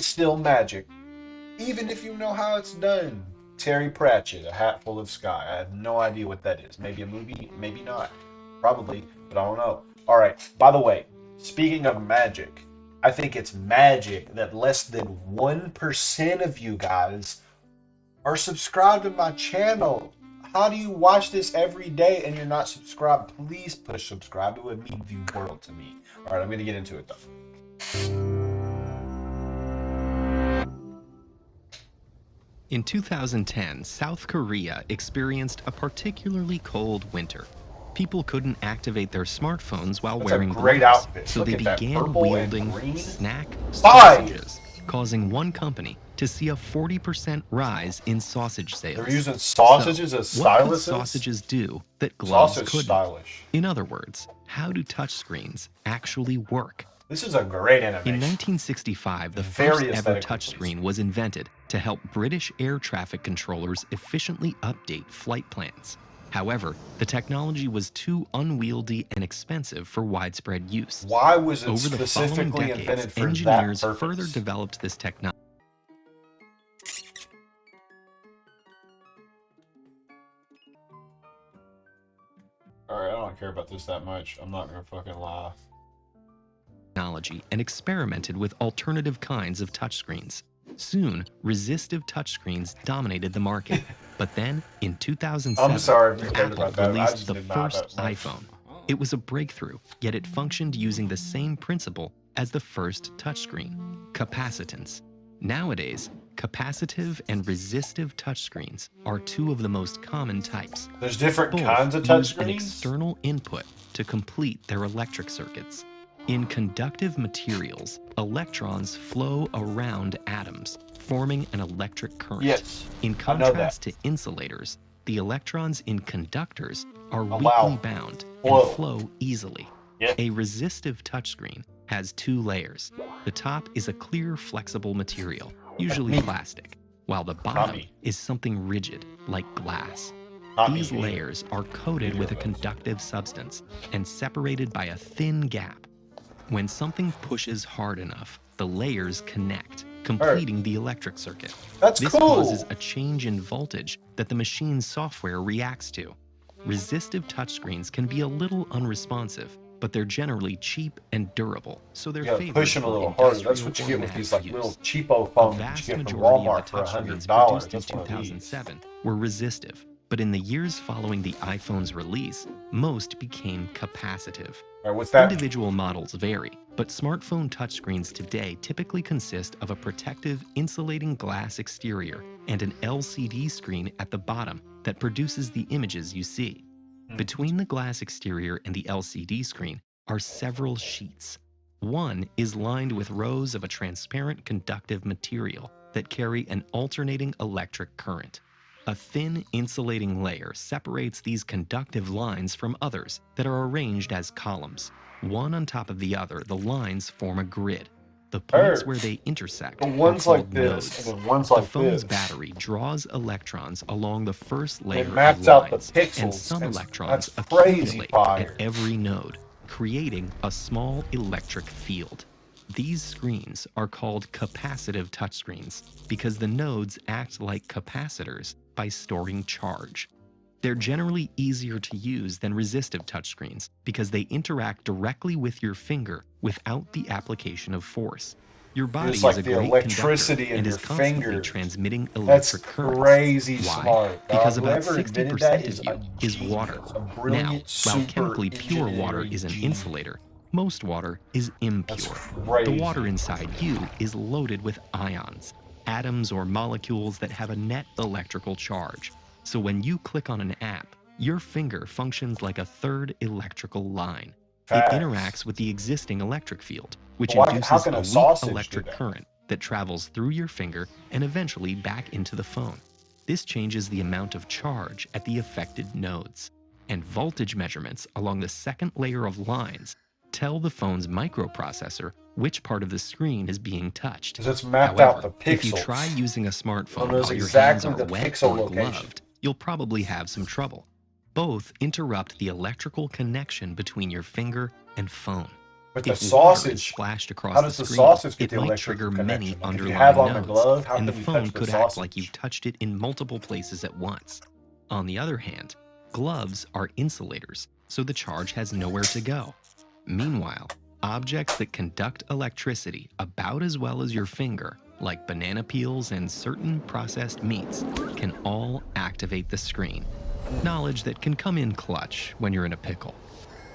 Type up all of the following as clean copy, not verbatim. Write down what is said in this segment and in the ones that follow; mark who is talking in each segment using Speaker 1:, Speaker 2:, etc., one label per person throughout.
Speaker 1: is still magic, even if you know how it's done. Terry Pratchett, A Hat Full of Sky. I have no idea what that is. Maybe a movie, maybe not. Probably, but I don't know. All right. By the way, speaking of magic, I think it's magic that less than 1% of you guys are subscribed to my channel. How do you watch this every day and you're not subscribed? Please push subscribe. It would mean the world to me. All right, I'm going to get into it though.
Speaker 2: In 2010, South Korea experienced a particularly cold winter. People couldn't activate their smartphones while
Speaker 1: That's a
Speaker 2: wearing
Speaker 1: great
Speaker 2: gloves,
Speaker 1: outfit.
Speaker 2: so
Speaker 1: Look
Speaker 2: they
Speaker 1: at that
Speaker 2: began
Speaker 1: purple and
Speaker 2: wielding
Speaker 1: green.
Speaker 2: snack
Speaker 1: Buy!
Speaker 2: sausages, causing one company to see a 40% rise in sausage sales.
Speaker 1: They're using sausages as
Speaker 2: what could
Speaker 1: styluses?
Speaker 2: sausages do that gloves
Speaker 1: Sausage
Speaker 2: couldn't?
Speaker 1: stylish.
Speaker 2: In other words, how do touchscreens actually work?
Speaker 1: This is a great
Speaker 2: In
Speaker 1: animation.
Speaker 2: 1965, the
Speaker 1: Very
Speaker 2: first ever
Speaker 1: aesthetically
Speaker 2: touchscreen was invented to help British air traffic controllers efficiently update flight plans. However, the technology was too unwieldy and expensive for widespread use.
Speaker 1: Why was it
Speaker 2: Over the following
Speaker 1: specifically
Speaker 2: decades,
Speaker 1: invented for
Speaker 2: engineers
Speaker 1: that
Speaker 2: further
Speaker 1: purpose?
Speaker 2: developed this technology.
Speaker 1: Alright, I don't care about this that much. I'm not gonna fucking lie.
Speaker 2: And experimented with alternative kinds of touchscreens. Soon, resistive touchscreens dominated the market. But then, in 2007,
Speaker 1: I'm sorry if you cared
Speaker 2: Apple
Speaker 1: about that. I
Speaker 2: released
Speaker 1: just
Speaker 2: the
Speaker 1: did not
Speaker 2: first
Speaker 1: that much.
Speaker 2: iPhone. It was a breakthrough, yet it functioned using the same principle as the first touchscreen: capacitance. Nowadays, capacitive and resistive touchscreens are two of the most common types.
Speaker 1: There's different
Speaker 2: Both
Speaker 1: kinds of
Speaker 2: use an
Speaker 1: touchscreens?
Speaker 2: external input to complete their electric circuits. In conductive materials, electrons flow around atoms, forming an electric current.
Speaker 1: Yes,
Speaker 2: In
Speaker 1: I know that.
Speaker 2: contrast to insulators, the electrons in conductors are
Speaker 1: Oh,
Speaker 2: weakly
Speaker 1: wow.
Speaker 2: bound
Speaker 1: Whoa.
Speaker 2: and flow easily.
Speaker 1: Yeah.
Speaker 2: A resistive touchscreen has two layers. The top is a clear, flexible material, usually
Speaker 1: me.
Speaker 2: plastic, while the
Speaker 1: Not
Speaker 2: bottom
Speaker 1: me.
Speaker 2: is something rigid, like glass.
Speaker 1: Not
Speaker 2: These
Speaker 1: me either.
Speaker 2: layers are coated with a conductive substance and separated by a thin gap. When something pushes hard enough, the layers connect, completing the electric circuit.
Speaker 1: That's
Speaker 2: This
Speaker 1: cool.
Speaker 2: causes a change in voltage that the machine's software reacts to. Resistive touchscreens can be a little unresponsive, but they're generally cheap and durable, so they're
Speaker 1: You gotta
Speaker 2: favored
Speaker 1: push them a
Speaker 2: for
Speaker 1: little harder. That's
Speaker 2: industrial
Speaker 1: what you
Speaker 2: or
Speaker 1: get with
Speaker 2: mass
Speaker 1: these like
Speaker 2: use.
Speaker 1: little cheapo
Speaker 2: A
Speaker 1: phones that you
Speaker 2: vast
Speaker 1: get from
Speaker 2: majority
Speaker 1: Walmart
Speaker 2: of
Speaker 1: for
Speaker 2: the touchscreens
Speaker 1: $100.
Speaker 2: produced in
Speaker 1: That's one of these.
Speaker 2: 2007 were resistive, but in the years following the iPhone's release, most became capacitive.
Speaker 1: Alright, what's that?
Speaker 2: Individual models vary, but smartphone touchscreens today typically consist of a protective, insulating glass exterior and an LCD screen at the bottom that produces the images you see. Between the glass exterior and the LCD screen are several sheets. One is lined with rows of a transparent conductive material that carry an alternating electric current. A thin insulating layer separates these conductive lines from others that are arranged as columns. One on top of the other, the lines form a grid. The points where they intersect
Speaker 1: The
Speaker 2: are
Speaker 1: one's like
Speaker 2: called
Speaker 1: this,
Speaker 2: nodes.
Speaker 1: and then one's
Speaker 2: The
Speaker 1: like
Speaker 2: phone's
Speaker 1: this.
Speaker 2: battery draws electrons along the first layer
Speaker 1: It
Speaker 2: of
Speaker 1: maps out the
Speaker 2: lines,
Speaker 1: pixels.
Speaker 2: and some
Speaker 1: and
Speaker 2: electrons
Speaker 1: that's crazy
Speaker 2: accumulate
Speaker 1: fire.
Speaker 2: at every node, creating a small electric field. These screens are called capacitive touchscreens because the nodes act like capacitors by storing charge. They're generally easier to use than resistive touchscreens because they interact directly with your finger without the application of force. Your body
Speaker 1: It's
Speaker 2: is
Speaker 1: like
Speaker 2: a
Speaker 1: the
Speaker 2: great
Speaker 1: electricity
Speaker 2: conductor
Speaker 1: in
Speaker 2: and
Speaker 1: your
Speaker 2: is constantly
Speaker 1: finger.
Speaker 2: transmitting
Speaker 1: That's
Speaker 2: electric currents.
Speaker 1: crazy
Speaker 2: Why?
Speaker 1: smart.
Speaker 2: Because
Speaker 1: God,
Speaker 2: about
Speaker 1: whoever invented
Speaker 2: 60%
Speaker 1: that
Speaker 2: of
Speaker 1: is
Speaker 2: you
Speaker 1: a
Speaker 2: is
Speaker 1: genius,
Speaker 2: water.
Speaker 1: a
Speaker 2: Now,
Speaker 1: brilliant,
Speaker 2: while
Speaker 1: super
Speaker 2: chemically pure water
Speaker 1: engineering
Speaker 2: is an
Speaker 1: genius.
Speaker 2: insulator, most water is
Speaker 1: That's
Speaker 2: impure.
Speaker 1: crazy.
Speaker 2: The water inside you is loaded with ions, atoms or molecules that have a net electrical charge. So when you click on an app, your finger functions like a third electrical line.
Speaker 1: Facts.
Speaker 2: It interacts with the existing electric field, which
Speaker 1: How
Speaker 2: induces
Speaker 1: can
Speaker 2: a
Speaker 1: a
Speaker 2: weak
Speaker 1: sausage do
Speaker 2: electric
Speaker 1: that?
Speaker 2: current that travels through your finger and eventually back into the phone. This changes the amount of charge at the affected nodes. And voltage measurements along the second layer of lines tell the phone's microprocessor which part of the screen is being touched.
Speaker 1: Because it's mapped
Speaker 2: However,
Speaker 1: out the pixels.
Speaker 2: if you try using a smartphone
Speaker 1: knows
Speaker 2: while your
Speaker 1: exactly
Speaker 2: hands are
Speaker 1: the
Speaker 2: wet
Speaker 1: pixel
Speaker 2: or
Speaker 1: location.
Speaker 2: gloved, you'll probably have some trouble. Both interrupt the electrical connection between your finger and phone.
Speaker 1: But the
Speaker 2: If water is
Speaker 1: sausage,
Speaker 2: splashed
Speaker 1: how
Speaker 2: across the
Speaker 1: does the
Speaker 2: screen,
Speaker 1: sausage get
Speaker 2: it
Speaker 1: the
Speaker 2: might
Speaker 1: electrical
Speaker 2: trigger many
Speaker 1: connection? Like if you have
Speaker 2: underlying
Speaker 1: on the
Speaker 2: nodes,
Speaker 1: glove, how
Speaker 2: and the
Speaker 1: can you
Speaker 2: phone
Speaker 1: touch the
Speaker 2: could act like you
Speaker 1: sausage?
Speaker 2: touched it in multiple places at once. On the other hand, gloves are insulators, so the charge has nowhere to go. Meanwhile, objects that conduct electricity about as well as your finger, like banana peels and certain processed meats, can all activate the screen. Knowledge that can come in clutch when you're in a pickle.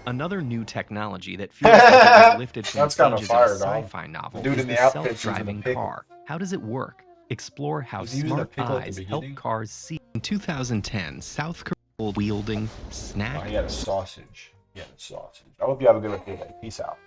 Speaker 2: Another new technology that feels like it was lifted from the
Speaker 1: That's kind of
Speaker 2: pages of a
Speaker 1: fire, dog.
Speaker 2: sci-fi
Speaker 1: The
Speaker 2: novel
Speaker 1: dude
Speaker 2: is
Speaker 1: in
Speaker 2: the
Speaker 1: the outfit's using a
Speaker 2: self-driving
Speaker 1: pickle.
Speaker 2: car. How does it work? Explore how
Speaker 1: Was he using a
Speaker 2: smart
Speaker 1: pickle at the
Speaker 2: eyes help
Speaker 1: beginning?
Speaker 2: cars see. In 2010, South Korea wielding
Speaker 1: Oh,
Speaker 2: snack
Speaker 1: he had a sausage. He had a sausage. I hope you have a good day. Peace out.